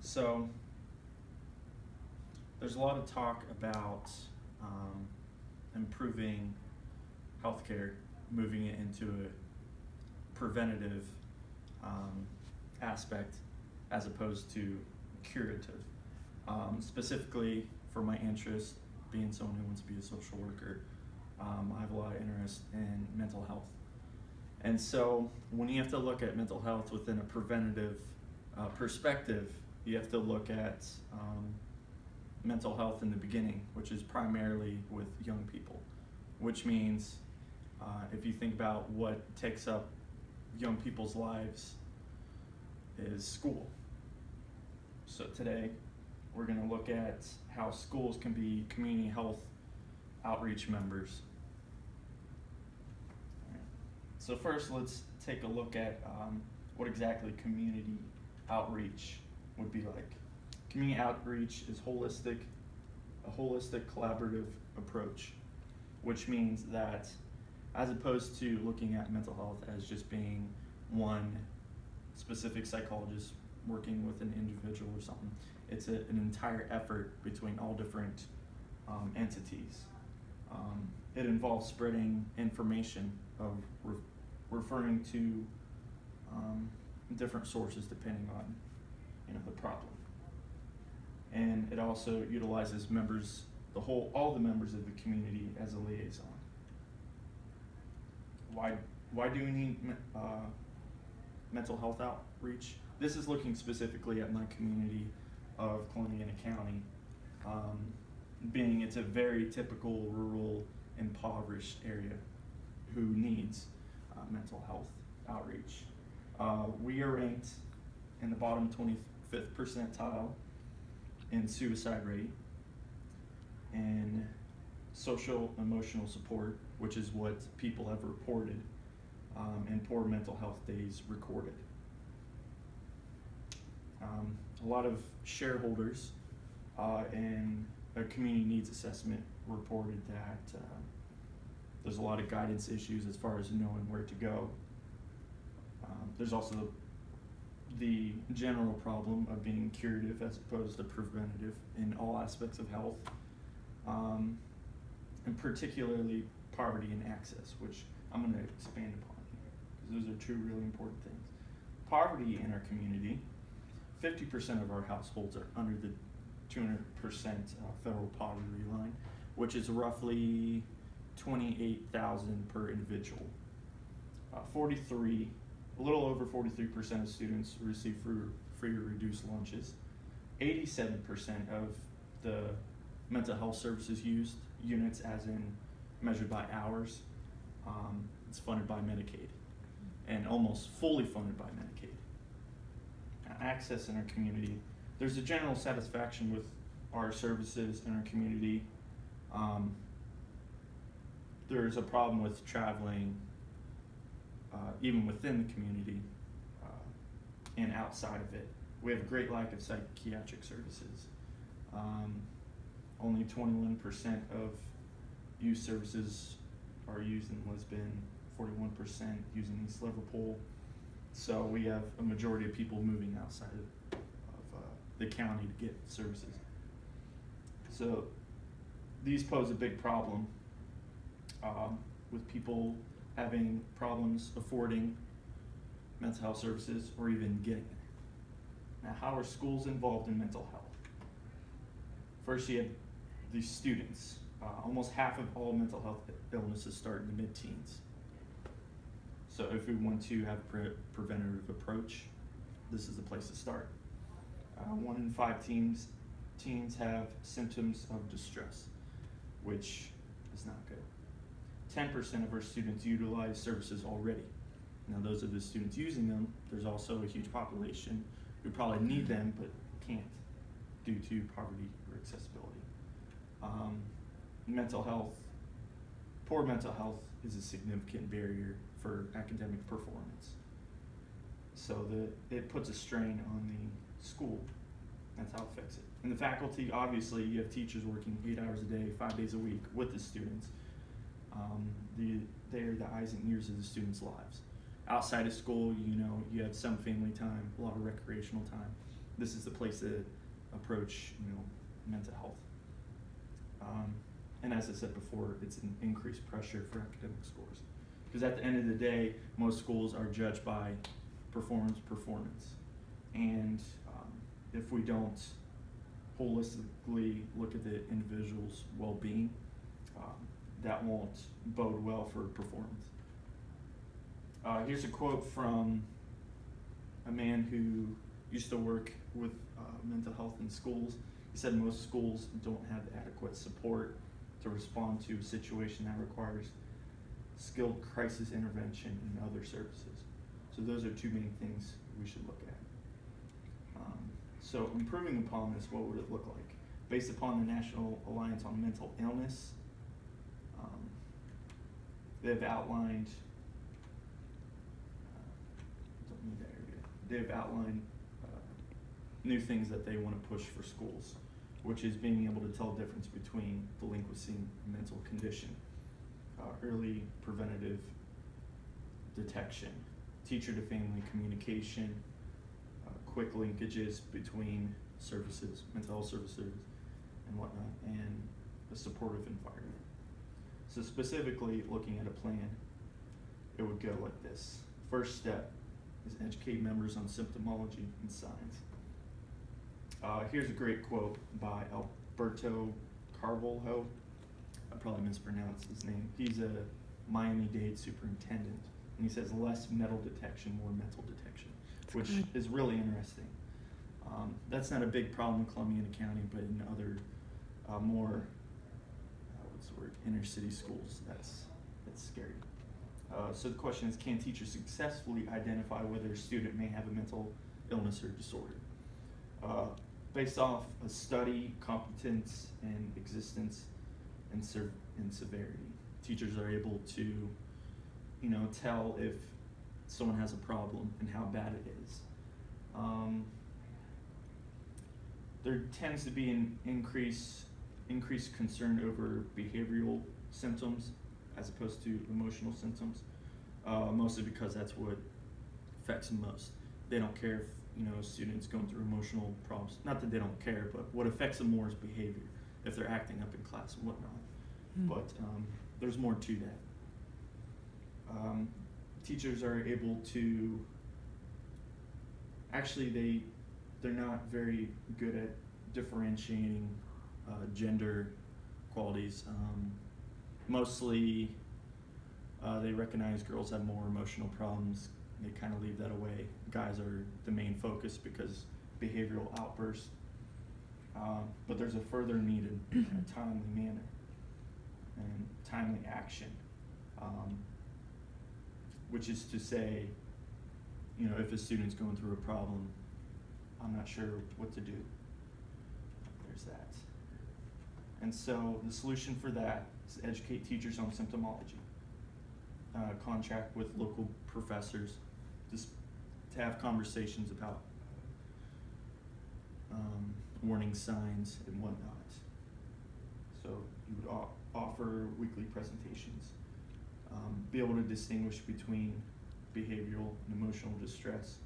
So there's a lot of talk about improving healthcare, moving it into a preventative aspect as opposed to curative. Specifically for my interest, being someone who wants to be a social worker, I have a lot of interest in mental health. And so when you have to look at mental health within a preventative perspective, you have to look at mental health in the beginning, which is primarily with young people, which means if you think about what takes up young people's lives is school. So today we're going to look at how schools can be community health outreach members. So first, let's take a look at what exactly community outreach would be like. Community outreach is a holistic collaborative approach, which means that as opposed to looking at mental health as just being one specific psychologist working with an individual or something, it's an entire effort between all different entities. It involves spreading information of referring to different sources depending on the problem, and it also utilizes members, all the members of the community as a liaison. Why do we need mental health outreach? This is looking specifically at my community of Columbiana County, being it's a very typical rural, impoverished area who needs mental health outreach. We are ranked in the bottom 25th percentile in suicide rate, and social emotional support, which is what people have reported, and poor mental health days recorded. A lot of shareholders in a community needs assessment reported that there's a lot of guidance issues as far as knowing where to go. There's also the general problem of being curative as opposed to preventative in all aspects of health, and particularly poverty and access, which I'm going to expand upon here because those are two really important things. Poverty in our community, 50% of our households are under the 200% federal poverty line, which is roughly $28,000 per individual. A little over 43% of students receive free or reduced lunches. 87% of the mental health services used, units as in measured by hours, it's funded by Medicaid, and almost fully funded by Medicaid. Access in our community, there's a general satisfaction with our services in our community. There's a problem with traveling even within the community and outside of it. We have a great lack of psychiatric services. Only 21% of youth services are used in Lisbon, 41% using East Liverpool. So we have a majority of people moving outside of the county to get services. So these pose a big problem with people having problems affording mental health services or even getting it. Now, how are schools involved in mental health? First, you have the students. Almost half of all mental health illnesses start in the mid-teens. So if we want to have a preventative approach, this is the place to start. 1 in 5 teens have symptoms of distress, which is not good. 10% of our students utilize services already. Now those are the students using them. There's also a huge population who probably need them but can't due to poverty or accessibility. Mental health, poor mental health is a significant barrier for academic performance. So it puts a strain on the school. That's how it affects it. And the faculty, obviously, you have teachers working 8 hours a day, 5 days a week with the students. They are the eyes and ears of the students' lives. Outside of school, you have some family time, a lot of recreational time, this is the place to approach, mental health. And as I said before, it's an increased pressure for academic scores. Because at the end of the day, most schools are judged by performance. And if we don't holistically look at the individual's well-being, that won't bode well for performance. Here's a quote from a man who used to work with mental health in schools. He said most schools don't have adequate support to respond to a situation that requires skilled crisis intervention and other services. So those are two main things we should look at. So improving upon this, what would it look like? Based upon the National Alliance on Mental Illness, they've outlined new things that they want to push for schools, which is being able to tell the difference between delinquency and mental condition, early preventative detection, teacher-to-family communication, quick linkages between services, mental health services and whatnot, and a supportive environment. So specifically looking at a plan, it would go like this. First step is educate members on symptomology and signs. Here's a great quote by Alberto Carvalho. I probably mispronounced his name. He's a Miami-Dade superintendent, and he says less metal detection, more mental detection, which is really interesting. That's not a big problem in Columbiana County, but in other more inner city schools, that's scary. So the question is, can teachers successfully identify whether a student may have a mental illness or disorder? Based off a study, competence and existence and severity, teachers are able to, tell if someone has a problem and how bad it is. There tends to be an increased concern over behavioral symptoms as opposed to emotional symptoms, mostly because that's what affects them most. They don't care if students going through emotional problems. Not that they don't care, but what affects them more is behavior, if they're acting up in class and whatnot. But there's more to that. Teachers are able to, actually they're not very good at differentiating gender qualities. Mostly they recognize girls have more emotional problems. They kind of leave that away. Guys are the main focus because behavioral outbursts. But there's a further needed timely manner and timely action, which is to say, if a student's going through a problem, I'm not sure what to do. There's that. And so the solution for that is educate teachers on symptomology. Contract with local professors just to have conversations about warning signs and whatnot. So you would offer weekly presentations, be able to distinguish between behavioral and emotional distress,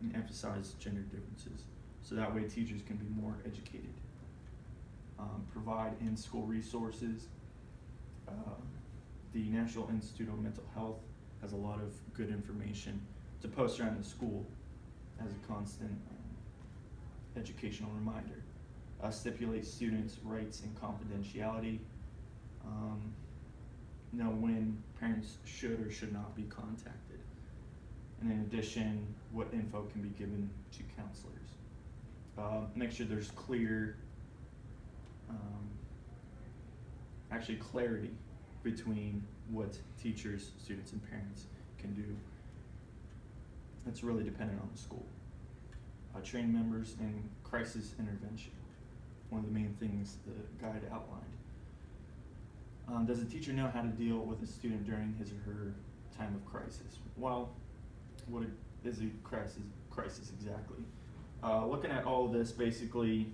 and emphasize gender differences. So that way teachers can be more educated. Provide in-school resources. The National Institute on Mental Health has a lot of good information to post around the school as a constant educational reminder. Stipulate students' rights and confidentiality. Know when parents should or should not be contacted. And in addition, what info can be given to counselors. Make sure there's clarity between what teachers, students, and parents can do. It's really dependent on the school. Train members in crisis intervention. One of the main things the guide outlined. Does a teacher know how to deal with a student during his or her time of crisis? Well, what is a crisis exactly? Looking at all of this, basically,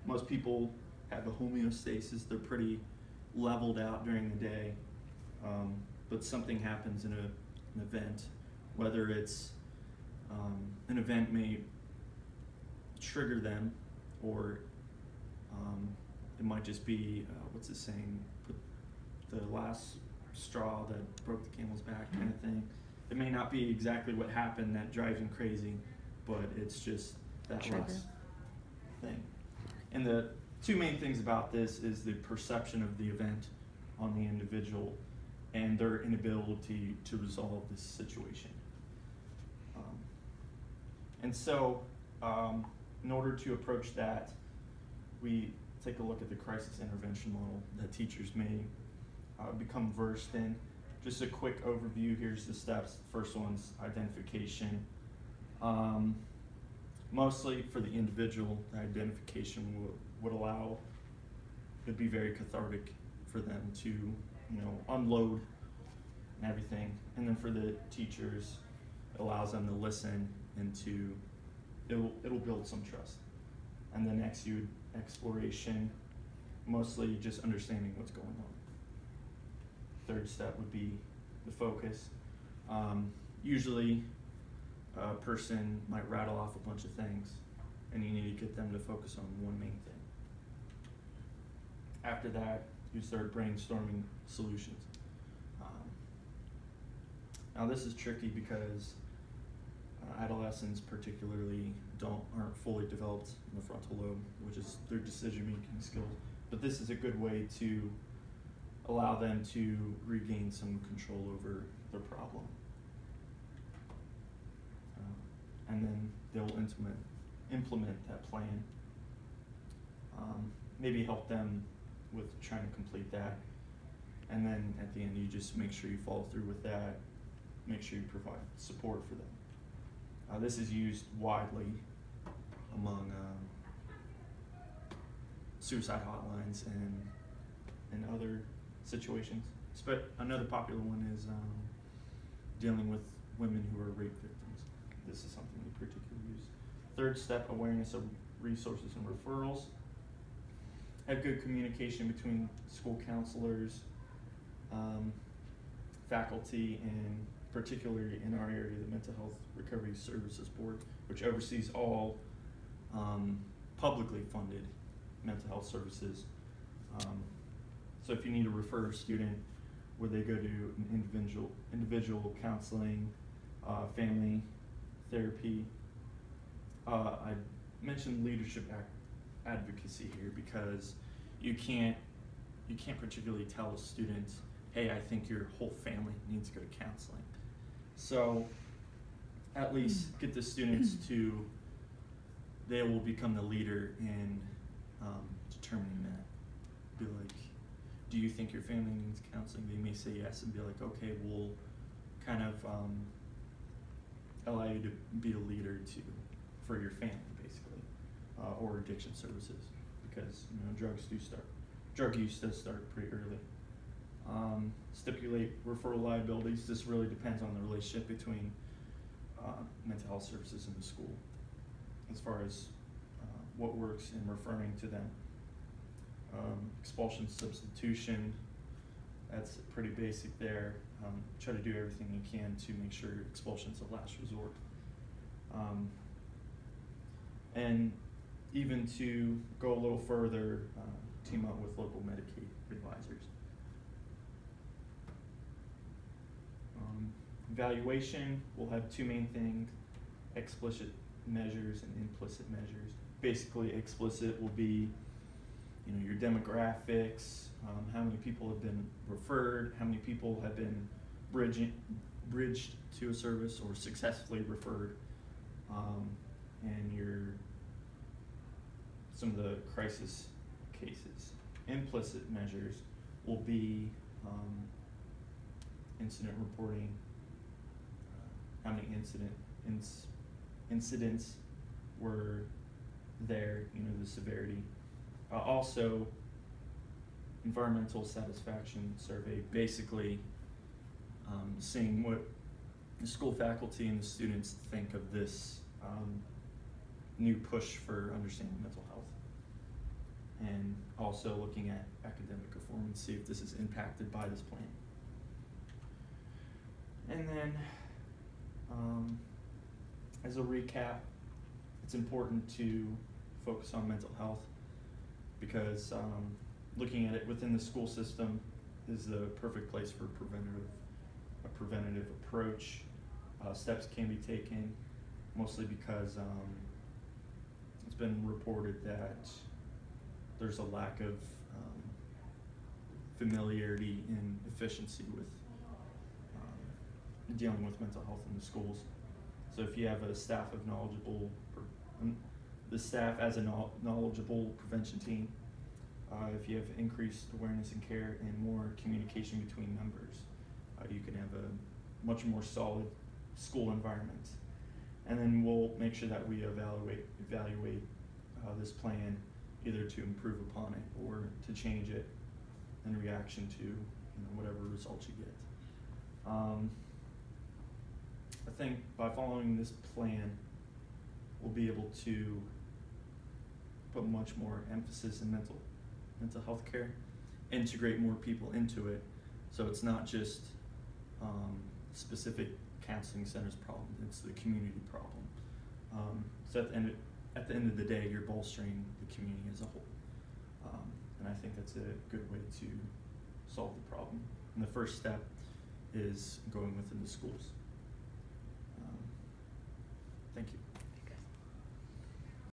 most people have a homeostasis. They're pretty leveled out during the day, but something happens in an event, whether it's an event may trigger them, or it might just be, what's it saying, put the last straw that broke the camel's back kind of thing. It may not be exactly what happened that drives them crazy, but it's just that Trigger. last thing. And the two main things about this is the perception of the event on the individual and their inability to resolve this situation. And so, in order to approach that, we take a look at the crisis intervention model that teachers may become versed in. Just a quick overview, here's the steps. The first one's identification. Mostly for the individual, the identification would allow, it'd be very cathartic for them to, unload and everything. And then for the teachers, it allows them to listen and it'll build some trust. And then next, exploration, mostly just understanding what's going on. Third step would be the focus. Usually a person might rattle off a bunch of things and you need to get them to focus on one main thing. After that, you start brainstorming solutions. Now this is tricky because adolescents particularly aren't fully developed in the frontal lobe, which is their decision-making skills. But this is a good way to allow them to regain some control over their problem. And then they'll implement that plan. Maybe help them with trying to complete that. And then at the end, you just make sure you follow through with that. Make sure you provide support for them. This is used widely among suicide hotlines and other situations. But another popular one is dealing with women who are rape victims. This is something we particularly use. Third step, awareness of resources and referrals. Have good communication between school counselors, faculty, and particularly in our area, the Mental Health Recovery Services Board, which oversees all publicly funded mental health services. So if you need to refer a student, where they go to an individual counseling, family therapy. I mentioned leadership advocacy here because you can't particularly tell a student, hey, I think your whole family needs to go to counseling. So at least get the students to, they will become the leader in determining that. Be like, do you think your family needs counseling? They may say yes and be like, okay, we'll kind of allow you to be a leader for your family, basically, or addiction services, because drug use does start pretty early. Stipulate referral liabilities. This really depends on the relationship between mental health services and the school, as far as what works in referring to them. Expulsion substitution, that's pretty basic there. Try to do everything you can to make sure expulsion's the last resort. And even to go a little further, team up with local Medicaid advisors. Evaluation will have two main things: explicit measures and implicit measures. Basically, explicit will be, your demographics, how many people have been referred, how many people have been bridged to a service or successfully referred, and some of the crisis cases. Implicit measures will be incident reporting, how many incidents were there, the severity. Also, environmental satisfaction survey, basically seeing what the school faculty and the students think of this new push for understanding mental health. And also looking at academic performance, see if this is impacted by this plan. And then As a recap, it's important to focus on mental health because looking at it within the school system is the perfect place for a preventative approach. Steps can be taken, mostly because it's been reported that there's a lack of familiarity and efficiency with dealing with mental health in the schools. So if you have a staff of the staff as a knowledgeable prevention team, if you have increased awareness and care and more communication between members, you can have a much more solid school environment. And then we'll make sure that we evaluate this plan either to improve upon it or to change it in reaction to whatever results you get. I think by following this plan, we'll be able to put much more emphasis in mental health care, integrate more people into it, so it's not just specific counseling centers problem, it's the community problem. So at the end of the day, you're bolstering the community as a whole. And I think that's a good way to solve the problem. And the first step is going within the schools. Thank you.